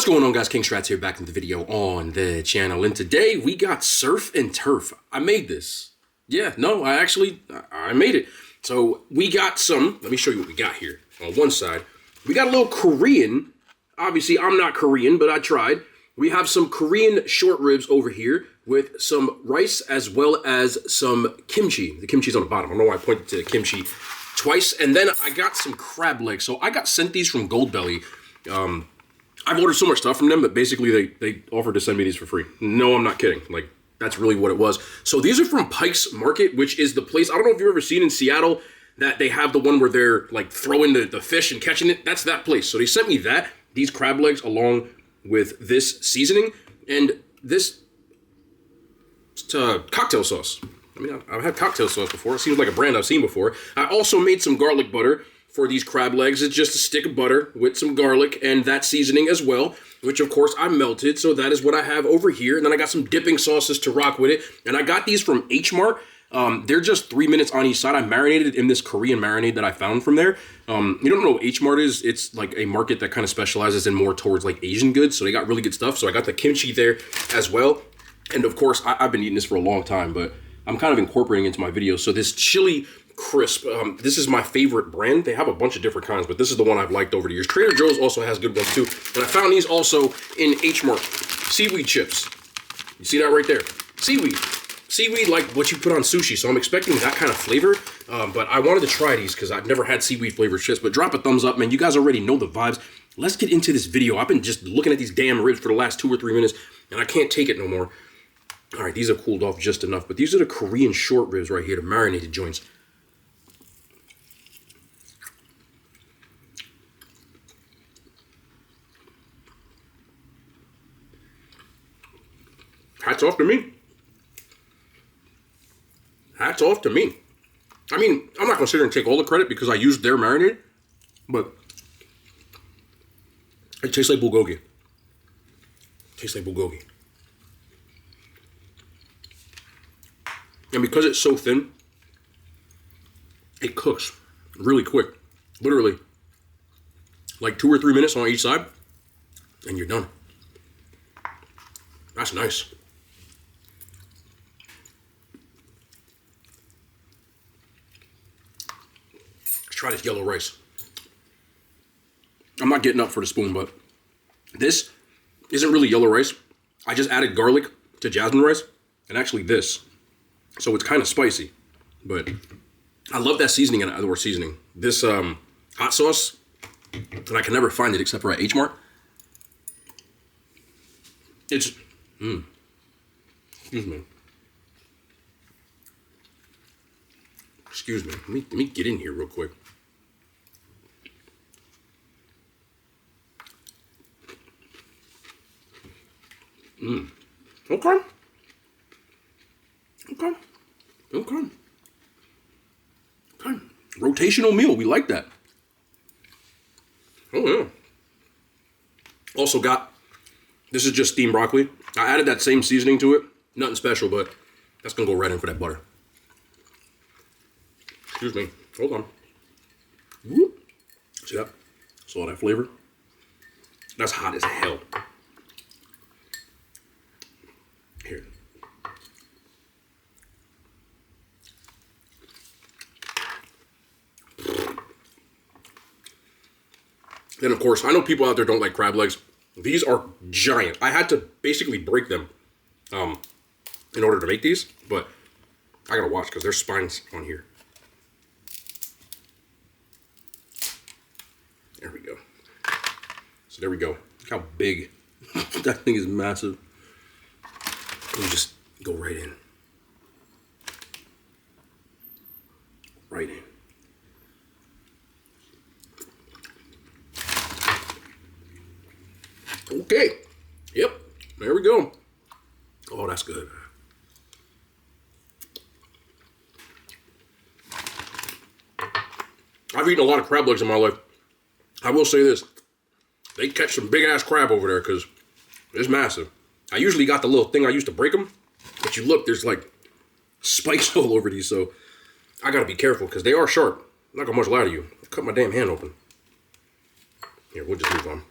going on, guys? King Strats here, back in the video on the channel, and today we got surf and turf. I made this. Yeah, no, I made it. So we got some, let me show you what we got here. On one side, we got a little Korean. Obviously, I'm not Korean, but I tried. We have some Korean short ribs over here with some rice as well as some kimchi. The kimchi's on the bottom. I don't know why I pointed to the kimchi twice. And then I got some crab legs. So I got sent these from Goldbelly. I've ordered so much stuff from them, but basically they offered to send me these for free. No, I'm not kidding. Like, that's really what it was. So these are from Pike's Market, which is the place, I don't know if you've ever seen in Seattle, that they have the one where they're like throwing the fish and catching it. That's that place. So they sent me that, these crab legs, along with this seasoning and this cocktail sauce. I mean, I've had cocktail sauce before. It seems like a brand I've seen before. I also made some garlic butter for these crab legs. It's just a stick of butter with some garlic and that seasoning as well, which of course I melted. So that is what I have over here. And then I got some dipping sauces to rock with it. And I got these from H Mart. They're just 3 minutes on each side. I marinated in this Korean marinade that I found from there. You don't know what H Mart is? It's like a market that kind of specializes in more towards like Asian goods. So they got really good stuff. So I got the kimchi there as well. And of course, I've been eating this for a long time, but I'm kind of incorporating it into my videos. So this chili crisp, this is my favorite brand. They have a bunch of different kinds, but this is the one I've liked over the years. Trader Joe's also has good ones too. And I found these also in H Mart. Seaweed chips. You see that right there? Seaweed. Seaweed, like what you put on sushi. So I'm expecting that kind of flavor. But I wanted to try these because I've never had seaweed flavored chips. But drop a thumbs up, man. You guys already know the vibes. Let's get into this video. I've been just looking at these damn ribs for the last 2 or 3 minutes, and I can't take it no more. All right, these have cooled off just enough. But these are the Korean short ribs right here, the marinated joints. Hats off to me. Hats off to me. I mean, I'm not going to sit here and take all the credit because I used their marinade, but it tastes like bulgogi. Tastes like bulgogi. And because it's so thin, it cooks really quick. Literally, like 2 or 3 minutes on each side, and you're done. That's nice. Let's try this yellow rice. I'm not getting up for the spoon, but this isn't really yellow rice. I just added garlic to jasmine rice, and actually this. So it's kind of spicy, but I love that seasoning or seasoning. This hot sauce, and I can never find it except for at H Mart. It's, excuse me. Excuse me, let me get in here real quick. Okay. Okay. Okay. Okay. Rotational meal. We like that. Oh, yeah. Also got, this is just steamed broccoli. I added that same seasoning to it. Nothing special, but that's going to go right in for that butter. Excuse me. Hold on. Whoop. See that? Saw that flavor? That's hot as hell. Here. Then, of course, I know people out there don't like crab legs. These are giant. I had to basically break them in order to make these, but I gotta watch because there's spines on here. There we go. So there we go. Look how big. That thing is massive. Let me just go right in. Right in. Okay. Yep. There we go. Oh, that's good. I've eaten a lot of crab legs in my life. I will say this. They catch some big ass crab over there because it's massive. I usually got the little thing I used to break them. But you look, there's like spikes all over these. So I got to be careful because they are sharp. I'm not going to much lie to you. I'll cut my damn hand open. Here, we'll just move on.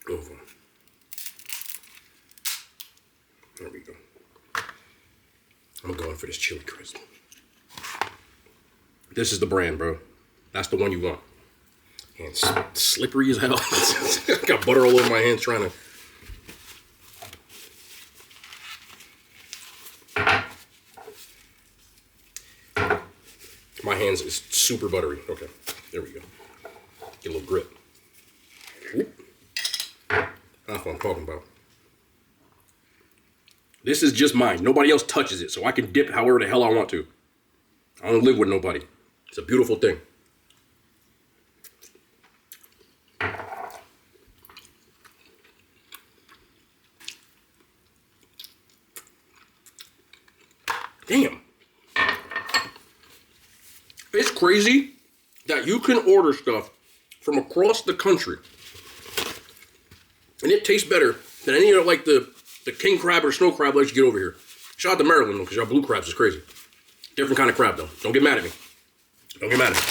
Move on. go. I'm going for this chili crisp. This is the brand, bro. That's the one you want. And it's slippery as hell. I got butter all over my hands trying to. My hands is super buttery. Okay, there we go. Get a little grip. Whoop. That's what I'm talking about. This is just mine. Nobody else touches it, so I can dip however the hell I want to. I don't live with nobody. It's a beautiful thing. Damn. It's crazy that you can order stuff from across the country and it tastes better than any of like the king crab or snow crab legs you get over here. Shout out to Maryland because y'all blue crabs is crazy. Different kind of crab though. Don't get mad at me. Don't get mad at me.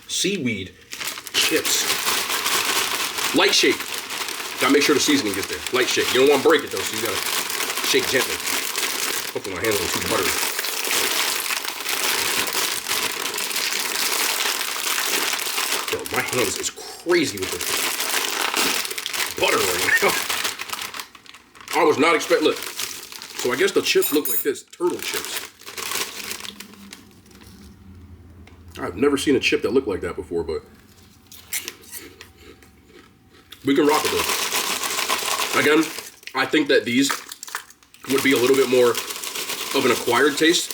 Seaweed chips. Light shake. Gotta make sure the seasoning gets there. Light shake. You don't want to break it though, so you gotta shake gently. Hopefully my hands aren't too buttery. Yo, my hands is crazy with the butter right now. I was not expecting. Look, so I guess the chips look like this, turtle chips. I've never seen a chip that looked like that before, but we can rock with those. Again, I think that these would be a little bit more of an acquired taste,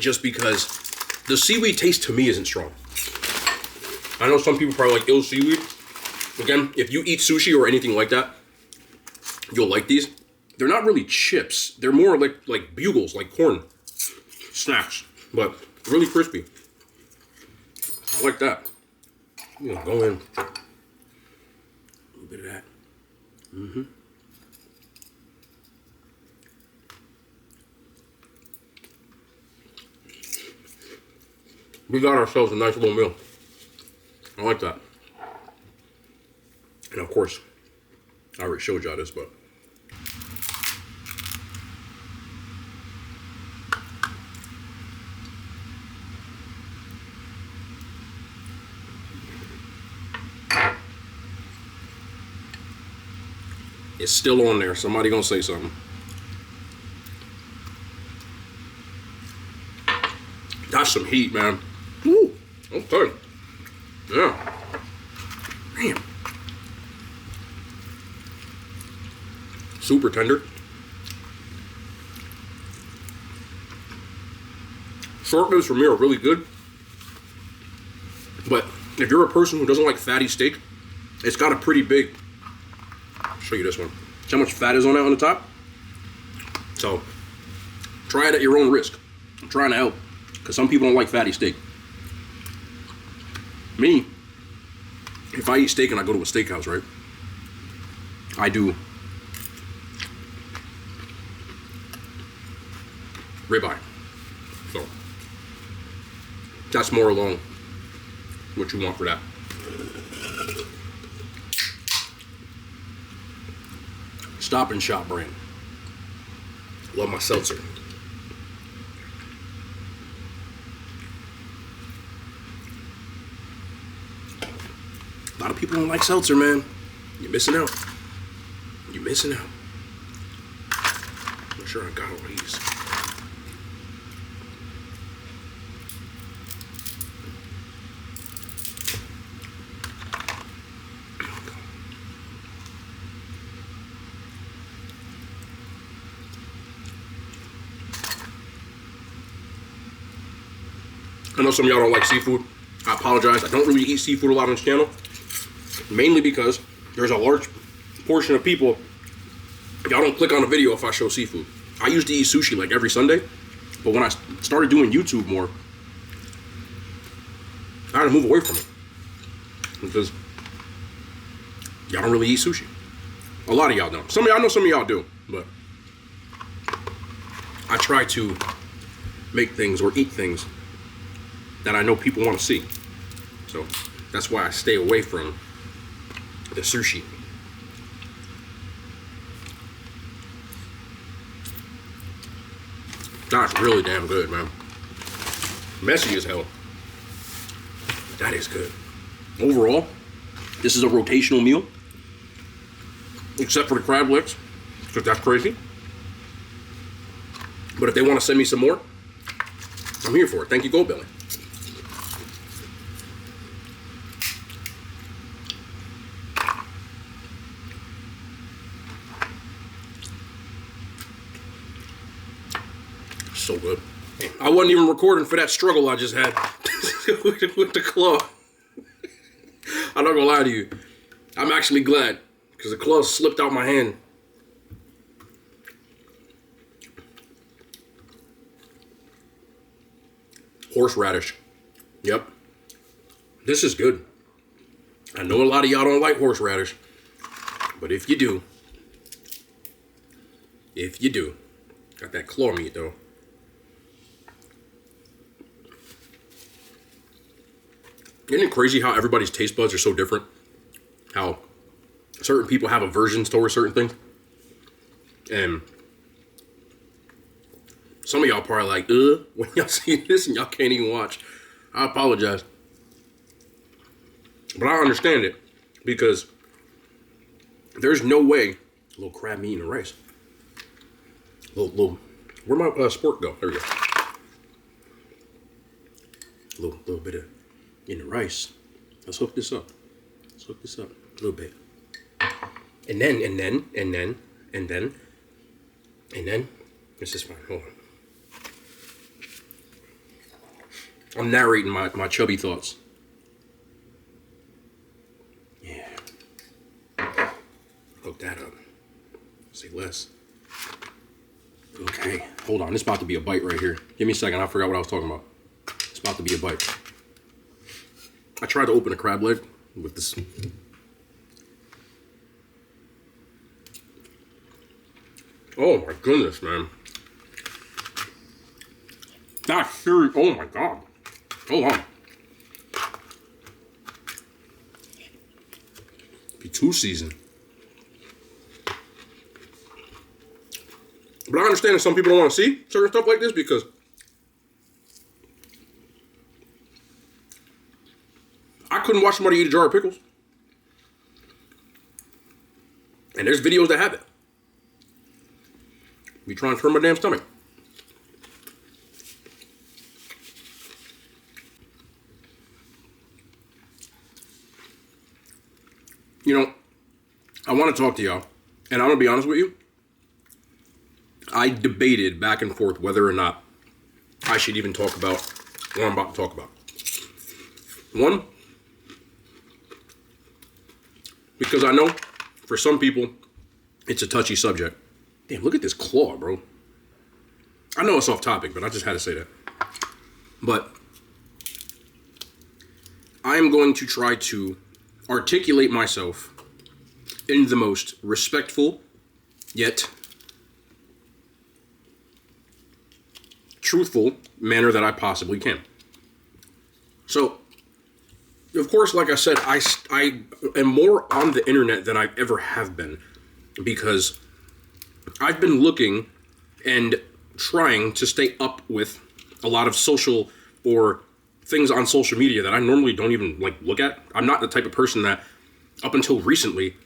just because the seaweed taste to me isn't strong. I know some people probably like ill seaweed. Again, if you eat sushi or anything like that, you'll like these. They're not really chips. They're more like bugles, like corn snacks, but really crispy. I like that. I'm gonna go in. A little bit of that. Mm-hmm. We got ourselves a nice little meal. I like that. And of course, I already showed y'all this, but it's still on there. Somebody gonna say something. That's some heat, man. Woo. Okay. Yeah. Man. Super tender. Short ribs for me are really good. But if you're a person who doesn't like fatty steak, it's got a pretty big. I'll show you this one. See how much fat is on that on the top? So try it at your own risk. I'm trying to help because some people don't like fatty steak. Me, if I eat steak and I go to a steakhouse, right? I do ribeye. So that's more along what you want for that. Stop and Shop brand. Love my seltzer. A lot of people don't like seltzer, man. You're missing out. You're missing out. I'm sure I got all these. I know some of y'all don't like seafood. I apologize. I don't really eat seafood a lot on this channel. Mainly because there's a large portion of people, y'all don't click on a video if I show seafood. I used to eat sushi like every Sunday, but when I started doing YouTube more, I had to move away from it. Because y'all don't really eat sushi. A lot of y'all don't. I know some of y'all do, but I try to make things or eat things that I know people want to see. So that's why I stay away from the sushi. That's really damn good, man. Messy as hell. That is good. Overall, this is a rotational meal. Except for the crab legs, because that's crazy. But if they want to send me some more, I'm here for it. Thank you, Goldbelly. So good. I wasn't even recording for that struggle I just had with the claw. I'm not gonna lie to you. I'm actually glad, because the claw slipped out my hand. Horseradish. Yep. This is good. I know a lot of y'all don't like horseradish, but if you do, got that claw meat though. Isn't it crazy how everybody's taste buds are so different? How certain people have aversions towards certain things. And some of y'all probably like, when y'all see this and y'all can't even watch. I apologize. But I understand it, because there's no way. A little crab meat and rice. Little, where'd my spork go? There we go. Little bit of in the rice. Let's hook this up. A little bit. And then. This is fine. Hold on. I'm narrating my chubby thoughts. Yeah. Hook that up. Say less. Okay. Hold on. It's about to be a bite right here. Give me a second. I forgot what I was talking about. It's about to be a bite. I tried to open a crab leg with this. Oh my goodness, man. That's serious. Oh my God. Hold on. Be too seasoned. But I understand that some people don't want to see certain stuff like this, because I couldn't watch somebody eat a jar of pickles. And there's videos that have it. Be trying to turn my damn stomach. You know, I want to talk to y'all, and I'm going to be honest with you. I debated back and forth whether or not I should even talk about what I'm about to talk about. One, because I know for some people it's a touchy subject. Damn, look at this claw, bro. I know it's off topic, but I just had to say that. But I am going to try to articulate myself in the most respectful yet truthful manner that I possibly can. So, of course, like I said, I am more on the internet than I ever have been, because I've been looking and trying to stay up with a lot of social or things on social media that I normally don't even look at. I'm not the type of person that up until recently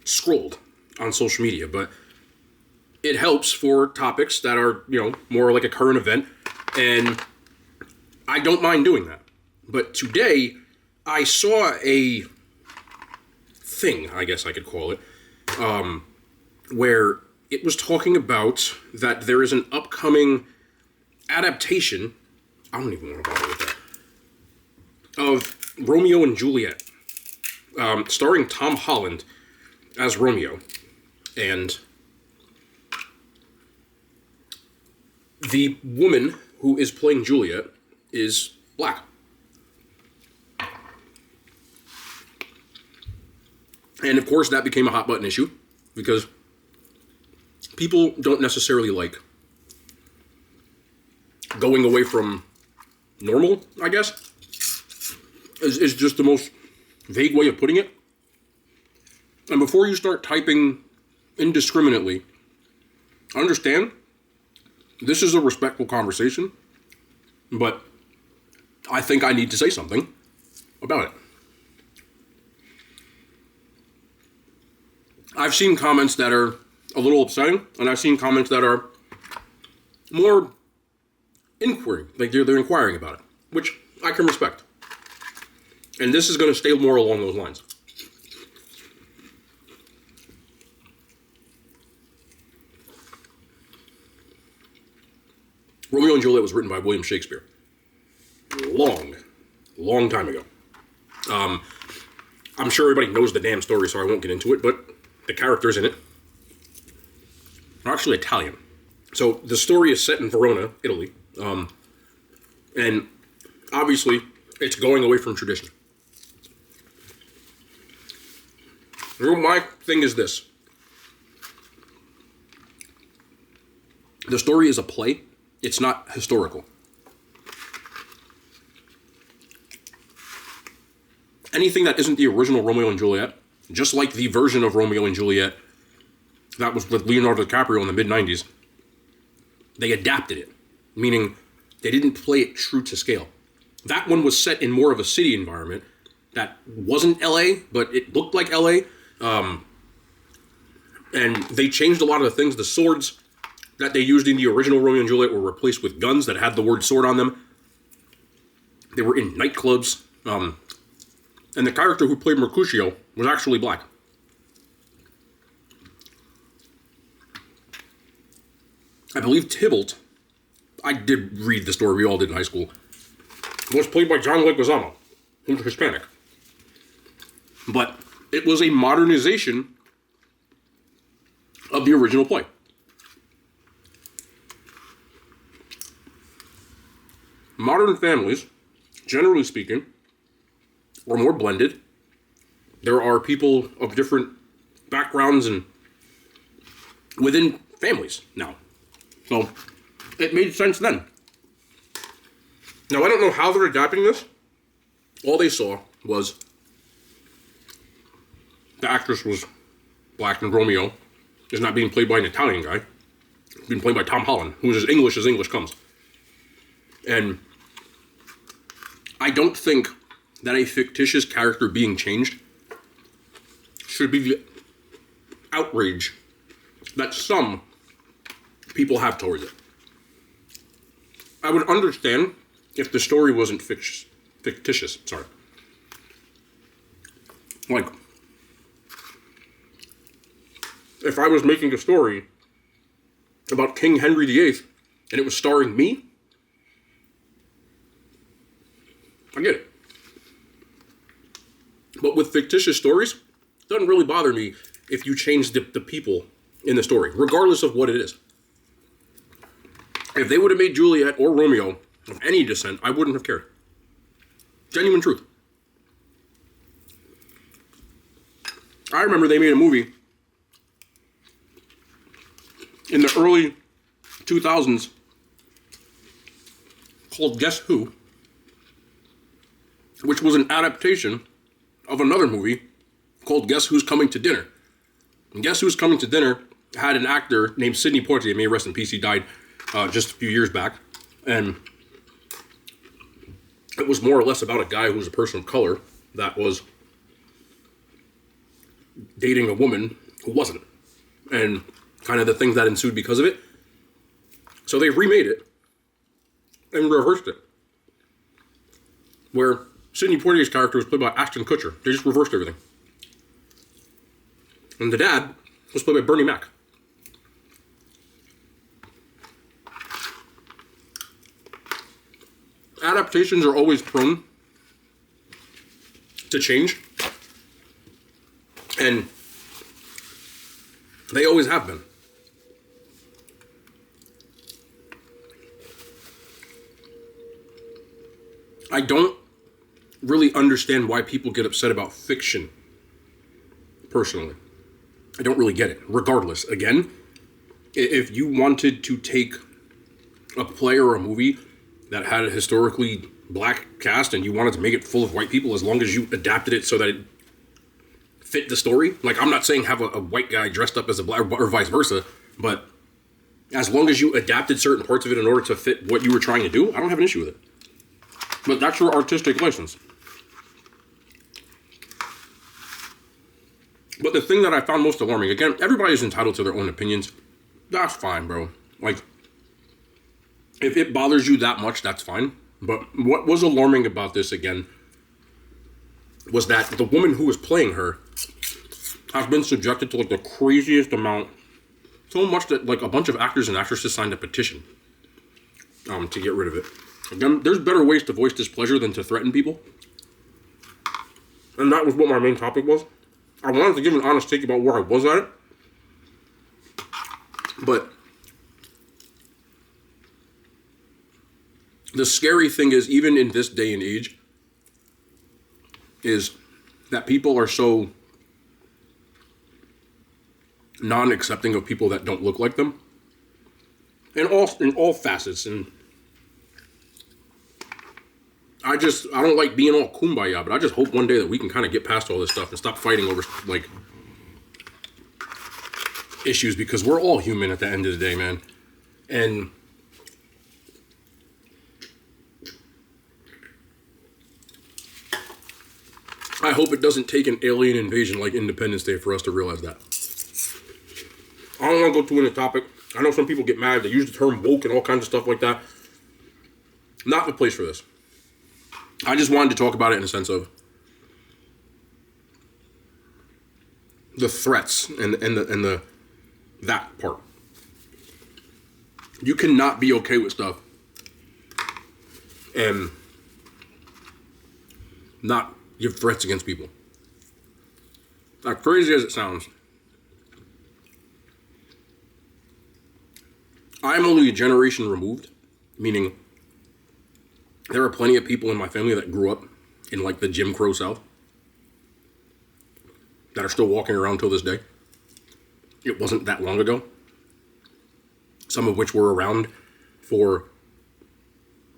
scrolled on social media, but it helps for topics that are, more like a current event, and I don't mind doing that. But today I saw a thing, I guess I could call it, where it was talking about that there is an upcoming adaptation, I don't even want to bother with that, of Romeo and Juliet, starring Tom Holland as Romeo, and the woman who is playing Juliet is black. And of course that became a hot button issue, because people don't necessarily like going away from normal, I guess, is just the most vague way of putting it. And before you start typing indiscriminately, understand this is a respectful conversation, but I think I need to say something about it. I've seen comments that are a little upsetting, and I've seen comments that are more inquiry, like they're inquiring about it, which I can respect. And this is going to stay more along those lines. Romeo and Juliet was written by William Shakespeare. Long time ago. I'm sure everybody knows the damn story, so I won't get into it, but the characters in it are actually Italian. So the story is set in Verona, Italy. And obviously, it's going away from tradition. My thing is this. The story is a play. It's not historical. Anything that isn't the original Romeo and Juliet, just like the version of Romeo and Juliet that was with Leonardo DiCaprio in the mid-90s, they adapted it, meaning they didn't play it true to scale. That one was set in more of a city environment that wasn't LA, but it looked like LA. And they changed a lot of the things. The swords that they used in the original Romeo and Juliet were replaced with guns that had the word sword on them. They were in nightclubs. And the character who played Mercutio was actually black. I believe Tybalt, I did read the story, we all did in high school, was played by John Leguizamo, who's Hispanic. But it was a modernization of the original play. Modern families, generally speaking, are more blended. There are people of different backgrounds and within families now. So it made sense then. Now, I don't know how they're adapting this. All they saw was the actress was black and Romeo is not being played by an Italian guy. It's being played by Tom Holland, who is as English comes. And I don't think that a fictitious character being changed should be the outrage that some people have towards it. I would understand if the story wasn't fictitious. Like, if I was making a story about King Henry VIII and it was starring me, I get it. But with fictitious stories, it doesn't really bother me if you change the people in the story, regardless of what it is. If they would have made Juliet or Romeo of any descent, I wouldn't have cared. Genuine truth. I remember they made a movie in the early 2000s called Guess Who, which was an adaptation of another movie called Guess Who's Coming to Dinner. And Guess Who's Coming to Dinner had an actor named Sidney Poitier, may he rest in peace, he died just a few years back, and it was more or less about a guy who was a person of color that was dating a woman who wasn't, and kind of the things that ensued because of it. So they remade it and reversed it, where Sidney Poitier's character was played by Ashton Kutcher. They just reversed everything. And the dad was played by Bernie Mac. Adaptations are always prone to change. And they always have been. I don't really understand why people get upset about fiction, personally. I don't really get it. Regardless, again, if you wanted to take a play or a movie that had a historically black cast and you wanted to make it full of white people, as long as you adapted it so that it fit the story. Like, I'm not saying have a white guy dressed up as a black, or vice versa, but As long as you adapted certain parts of it in order to fit what you were trying to do, I don't have an issue with it. But that's your artistic license. But the thing that I found most alarming, again, everybody's entitled to their own opinions. That's fine, bro. Like, if it bothers you that much, that's fine. But what was alarming about this, again, was that the woman who was playing her has been subjected to, like, the craziest amount. So much that, like, a bunch of actors and actresses signed a petition to get rid of it. Again, there's better ways to voice displeasure than to threaten people. And that was what my main topic was. I wanted to give an honest take about where I was at it. But the scary thing is, even in this day and age, is that people are so non-accepting of people that don't look like them. In all facets. And I don't like being all kumbaya, but I just hope one day that we can kind of get past all this stuff and stop fighting over, like, issues, because we're all human at the end of the day, man. And I hope it doesn't take an alien invasion like Independence Day for us to realize that. I don't want to go too into the topic. I know some people get mad. They use the term woke and all kinds of stuff like that. Not the place for this. I just wanted to talk about it in a sense of the threats and the that part. You cannot be okay with stuff and not give threats against people. As crazy as it sounds, I'm only a generation removed, meaning there are plenty of people in my family that grew up in, like, the Jim Crow South that are still walking around till this day. It wasn't that long ago. Some of which were around for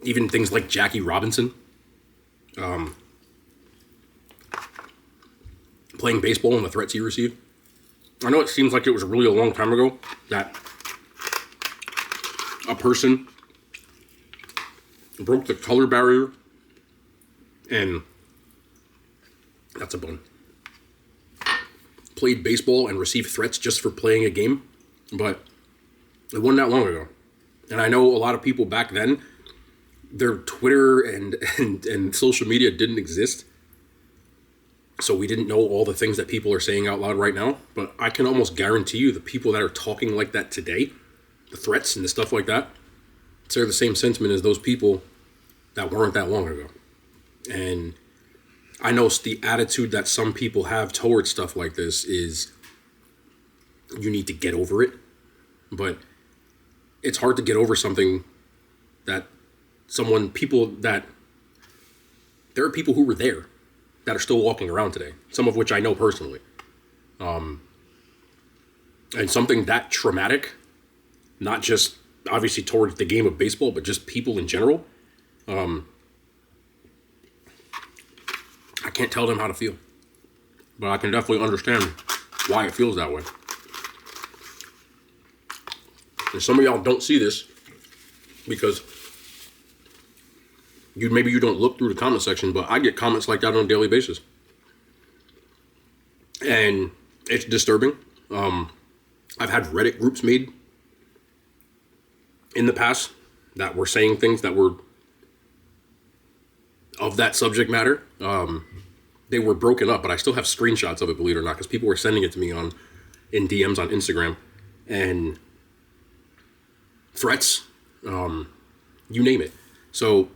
even things like Jackie Robinson. Playing baseball and the threats he received. I know it seems like it was really a long time ago that a person broke the color barrier, and that's a bone. Played baseball and received threats just for playing a game, but it wasn't that long ago. And I know a lot of people back then, their Twitter and social media didn't exist, so we didn't know all the things that people are saying out loud right now. But I can almost guarantee you the people that are talking like that today, the threats and the stuff like that, share the same sentiment as those people that weren't that long ago. And I know the attitude that some people have towards stuff like this is you need to get over it. But it's hard to get over something that there are people who were there that are still walking around today, some of which I know personally. And something that traumatic, not just obviously towards the game of baseball, but just people in general, I can't tell them how to feel. But I can definitely understand why it feels that way. And some of y'all don't see this because maybe you don't look through the comment section, but I get comments like that on a daily basis. And it's disturbing. I've had Reddit groups made in the past that were saying things that were of that subject matter. They were broken up, but I still have screenshots of it, believe it or not, because people were sending it to me in DMs on Instagram, and threats, you name it. So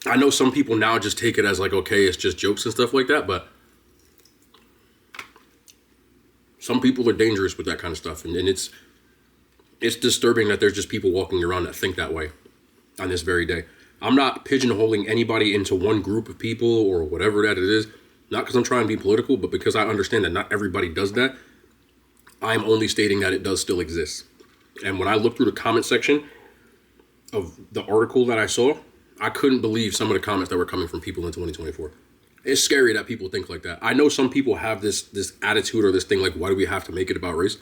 I know some people now just take it as like, okay, it's just jokes and stuff like that, but some people are dangerous with that kind of stuff, and it's disturbing that there's just people walking around that think that way on this very day. I'm not pigeonholing anybody into one group of people or whatever that it is, not because I'm trying to be political, but because I understand that not everybody does that. I'm only stating that it does still exist. And when I looked through the comment section of the article that I saw, I couldn't believe some of the comments that were coming from people in 2024. It's scary that people think like that. I know some people have this attitude or this thing like, why do we have to make it about race?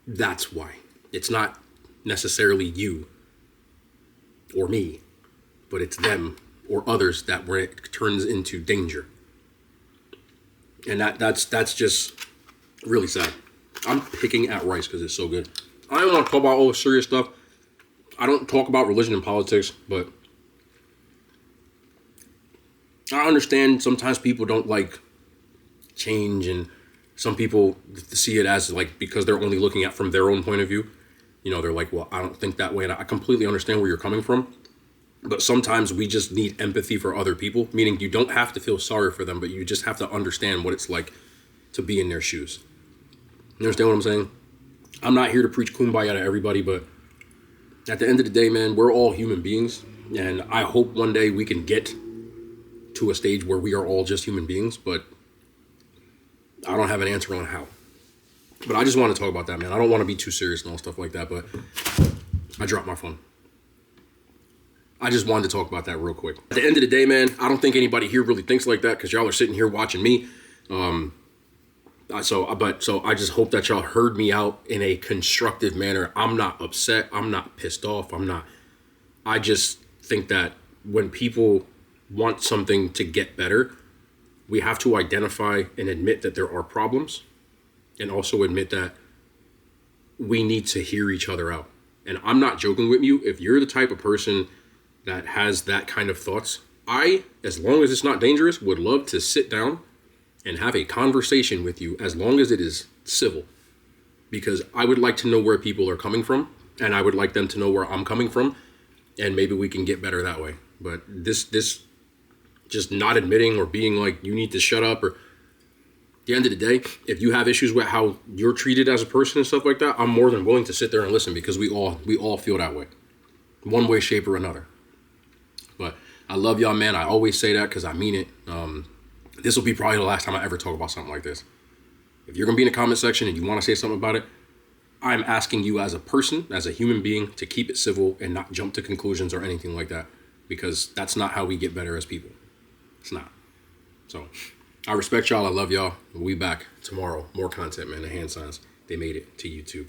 That's why. It's not necessarily you or me, but it's them or others that where it turns into danger. And that's just really sad. I'm picking at rice because it's so good. I don't want to talk about all the serious stuff. I don't talk about religion and politics, but I understand sometimes people don't like change, and some people see it as like because they're only looking at from their own point of view. You know, they're like, well, I don't think that way. And I completely understand where you're coming from. But sometimes we just need empathy for other people, meaning you don't have to feel sorry for them, but you just have to understand what it's like to be in their shoes. You understand what I'm saying? I'm not here to preach kumbaya to everybody, but at the end of the day, man, we're all human beings. And I hope one day we can get to a stage where we are all just human beings, but I don't have an answer on how. But I just want to talk about that, man. I don't want to be too serious and all stuff like that, but I dropped my phone. I just wanted to talk about that real quick. At the end of the day, man, I don't think anybody here really thinks like that because y'all are sitting here watching me. So I just hope that y'all heard me out in a constructive manner. I'm not upset. I'm not pissed off. I just think that when people want something to get better, we have to identify and admit that there are problems, and also admit that we need to hear each other out. And I'm not joking with you. If you're the type of person that has that kind of thoughts, I, as long as it's not dangerous, would love to sit down and have a conversation with you as long as it is civil. Because I would like to know where people are coming from, and I would like them to know where I'm coming from, and maybe we can get better that way. But this just not admitting or being like, you need to shut up, or at the end of the day, if you have issues with how you're treated as a person and stuff like that, I'm more than willing to sit there and listen, because we all feel that way, one way, shape, or another. But I love y'all, man. I always say that because I mean it. This will be probably the last time I ever talk about something like this. If you're going to be in the comment section and you want to say something about it, I'm asking you as a person, as a human being, to keep it civil and not jump to conclusions or anything like that, because that's not how we get better as people. It's not. So I respect y'all. I love y'all. We'll be back tomorrow. More content, man. The hand signs, they made it to YouTube.